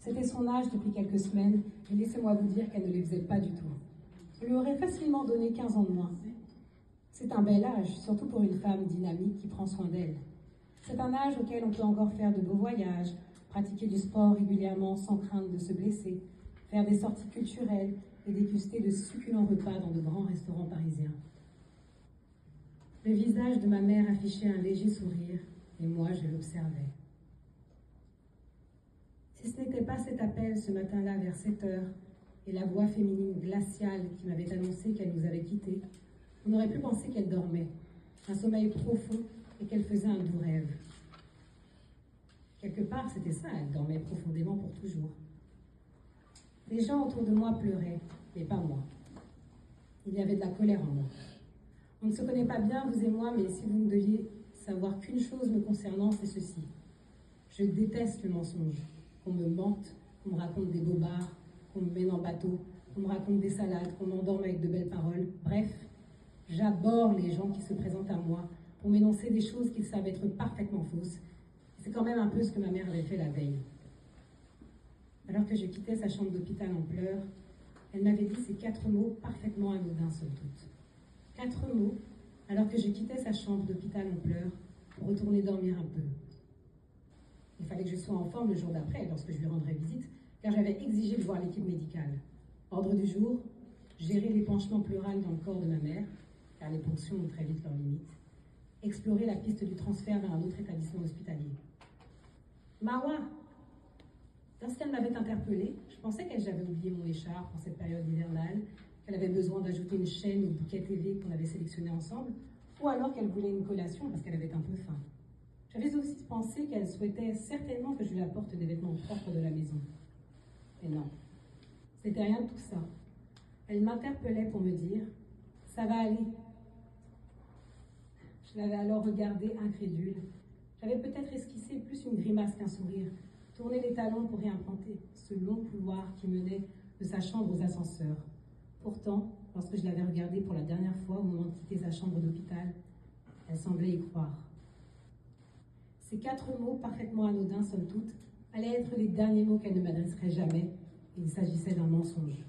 C'était son âge depuis quelques semaines, et laissez-moi vous dire qu'elle ne les faisait pas du tout. On lui aurait facilement donné 15 ans de moins. C'est un bel âge, surtout pour une femme dynamique qui prend soin d'elle. C'est un âge auquel on peut encore faire de beaux voyages, pratiquer du sport régulièrement sans crainte de se blesser, faire des sorties culturelles et déguster de succulents repas dans de grands restaurants parisiens. Le visage de ma mère affichait un léger sourire, et moi je l'observais. Si ce n'était pas cet appel ce matin-là vers 7 heures et la voix féminine glaciale qui m'avait annoncé qu'elle nous avait quittés, on aurait pu penser qu'elle dormait, un sommeil profond et qu'elle faisait un doux rêve. Quelque part, c'était ça, elle dormait profondément pour toujours. Les gens autour de moi pleuraient, mais pas moi. Il y avait de la colère en moi. On ne se connaît pas bien, vous et moi, mais si vous ne deviez savoir qu'une chose me concernant, c'est ceci. Je déteste le mensonge, qu'on me mente, qu'on me raconte des bobards, qu'on me mène en bateau, qu'on me raconte des salades, qu'on m'endorme avec de belles paroles. Bref, j'abhorre les gens qui se présentent à moi pour m'énoncer des choses qu'ils savent être parfaitement fausses. C'est quand même un peu ce que ma mère avait fait la veille. Alors que je quittais sa chambre d'hôpital en pleurs, elle m'avait dit ces 4 mots parfaitement anodins somme toute. 4 mots, alors que je quittais sa chambre d'hôpital en pleurs pour retourner dormir un peu. Il fallait que je sois en forme le jour d'après, lorsque je lui rendrais visite, car j'avais exigé de voir l'équipe médicale. Ordre du jour, gérer l'épanchement pleural dans le corps de ma mère, car les ponctions ont très vite leurs limites. Explorer la piste du transfert vers un autre établissement hospitalier. Marwa, lorsqu'elle m'avait interpellée, je pensais qu'elle j'avais oublié mon écharpe en cette période hivernale, qu'elle avait besoin d'ajouter une chaîne au bouquet TV qu'on avait sélectionné ensemble, ou alors qu'elle voulait une collation parce qu'elle avait un peu faim. J'avais aussi pensé qu'elle souhaitait certainement que je lui apporte des vêtements propres de la maison. Mais non, c'était rien de tout ça. Elle m'interpellait pour me dire « ça va aller ». Je l'avais alors regardée incrédule. J'avais peut-être esquissé plus une grimace qu'un sourire, tourné les talons pour réimplanter ce long couloir qui menait de sa chambre aux ascenseurs. Pourtant, lorsque je l'avais regardée pour la dernière fois au moment de quitter sa chambre d'hôpital, elle semblait y croire. Ces 4 mots, parfaitement anodins somme toute, allaient être les derniers mots qu'elle ne m'adresserait jamais, et il s'agissait d'un mensonge.